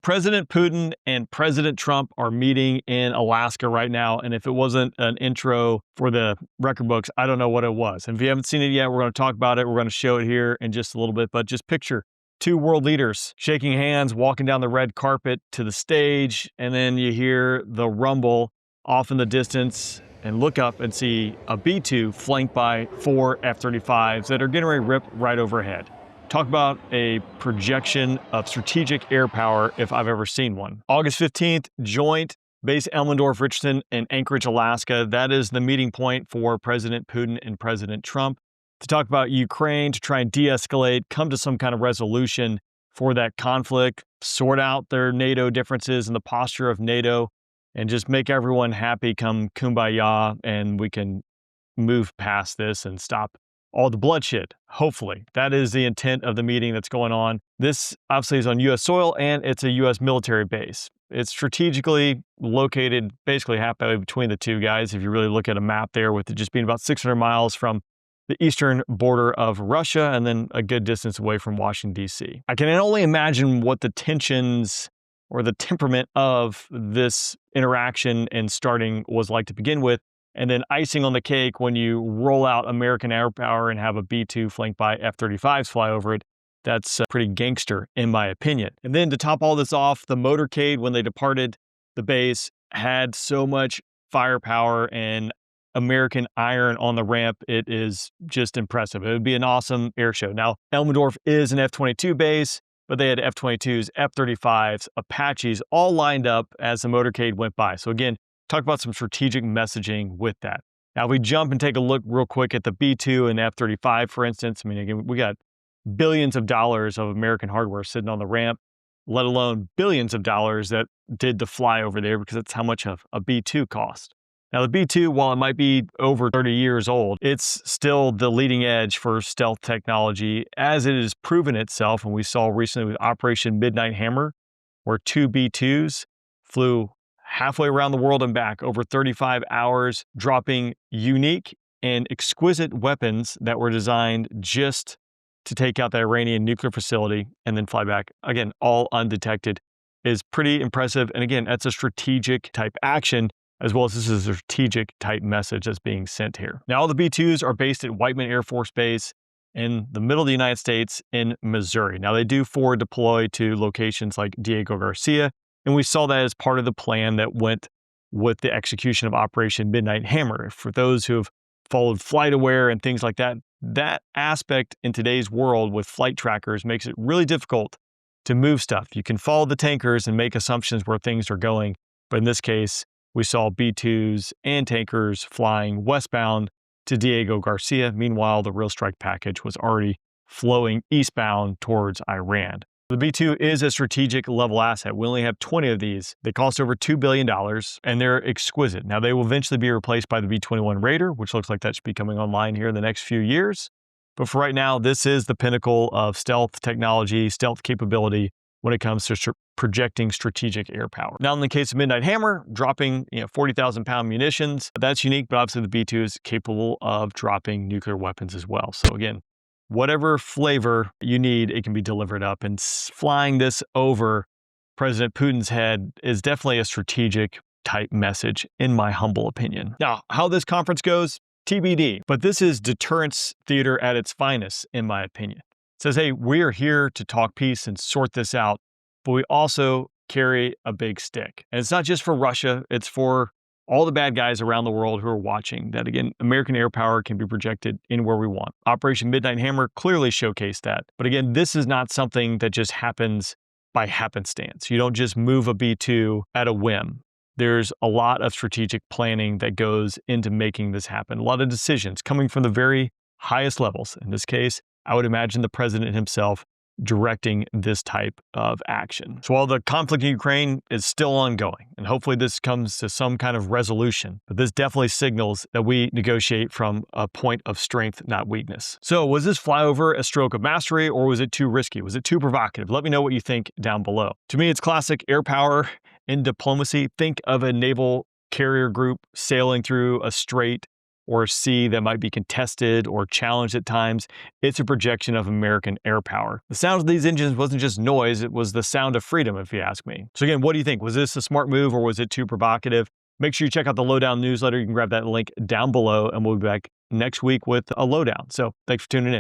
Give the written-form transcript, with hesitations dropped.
President Putin and President Trump are meeting in Alaska right now. And if it wasn't an intro for the record books, I don't know what it was. And if you haven't seen it yet, we're going to talk about it. We're going to show it here in just a little bit. But just picture two world leaders shaking hands, walking down the red carpet to the stage. And then you hear the rumble off in the distance and look up and see a B-2 flanked by 4 F-35s that are getting ready to rip right overhead. Talk about a projection of strategic air power if I've ever seen one. August 15th, Joint Base Elmendorf-Richardson in Anchorage, Alaska. That is the meeting point for President Putin and President Trump to talk about Ukraine, to try and de-escalate, come to some kind of resolution for that conflict, sort out their NATO differences and the posture of NATO, and just make everyone happy, come kumbaya, and we can move past this and stop all the bloodshed. Hopefully. That is the intent of the meeting that's going on. This obviously is on U.S. soil, and it's a U.S. military base. It's strategically located basically halfway between the two guys. If you really look at a map there, with it just being about 600 miles from the eastern border of Russia and then a good distance away from Washington, D.C. I can only imagine what the tensions or the temperament of this interaction and starting was like to begin with. And then icing on the cake when you roll out American air power and have a B-2 flanked by F-35s fly over it. That's pretty gangster, in my opinion. And then to top all this off, the motorcade, when they departed the base, had so much firepower and American iron on the ramp. It is just impressive. It would be an awesome air show. Now, Elmendorf is an F-22 base, but they had F-22s, F-35s, Apaches all lined up as the motorcade went by. So again, talk about some strategic messaging with that. Now, if we jump and take a look real quick at the B-2 and F-35, for instance, I mean, again, we got billions of dollars of American hardware sitting on the ramp, let alone billions of dollars that did the fly over there, because that's how much a B-2 cost. Now, the B-2, while it might be over 30 years old, it's still the leading edge for stealth technology, as it has proven itself. And we saw recently with Operation Midnight Hammer, where 2 B-2s flew halfway around the world and back over 35 hours, dropping unique and exquisite weapons that were designed just to take out the Iranian nuclear facility and then fly back. Again, all undetected. Is pretty impressive. And again, that's a strategic type action, as well as this is a strategic type message that's being sent here. Now, all the B-2s are based at Whiteman Air Force Base in the middle of the United States in Missouri. Now, they do forward deploy to locations like Diego Garcia, and we saw that as part of the plan that went with the execution of Operation Midnight Hammer. For those who have followed FlightAware and things like that, that aspect in today's world with flight trackers makes it really difficult to move stuff. You can follow the tankers and make assumptions where things are going, but in this case, we saw B-2s and tankers flying westbound to Diego Garcia. Meanwhile, the real strike package was already flowing eastbound towards Iran. The B-2 is a strategic level asset. We only have 20 of these. They cost over $2 billion, and they're exquisite. Now, they will eventually be replaced by the B-21 Raider, which looks like that should be coming online here in the next few years. But for right now, this is the pinnacle of stealth technology, stealth capability when it comes to projecting strategic air power. Now, in the case of Midnight Hammer, dropping 40,000-pound munitions, that's unique, but obviously the B-2 is capable of dropping nuclear weapons as well. So again, whatever flavor you need, it can be delivered up. And flying this over President Putin's head is definitely a strategic type message, in my humble opinion. Now, how this conference goes, TBD. But this is deterrence theater at its finest, in my opinion. It says, hey, we are here to talk peace and sort this out, but we also carry a big stick. And it's not just for Russia, it's for all the bad guys around the world who are watching that, again, American air power can be projected anywhere we want. Operation Midnight Hammer clearly showcased that. But again, this is not something that just happens by happenstance. You don't just move a B-2 at a whim. There's a lot of strategic planning that goes into making this happen. A lot of decisions coming from the very highest levels. In this case, I would imagine the president himself directing this type of action. So while the conflict in Ukraine is still ongoing, and hopefully this comes to some kind of resolution, but this definitely signals that we negotiate from a point of strength, not weakness. So was this flyover a stroke of mastery, or was it too risky? Was it too provocative? Let me know what you think down below. To me, it's classic air power in diplomacy. Think of a naval carrier group sailing through a strait or sea that might be contested or challenged at times. It's a projection of American air power. The sound of these engines wasn't just noise, it was the sound of freedom, if you ask me. So again, what do you think? Was this a smart move or was it too provocative? Make sure you check out the Lowdown newsletter. You can grab that link down below, and we'll be back next week with a lowdown. So thanks for tuning in.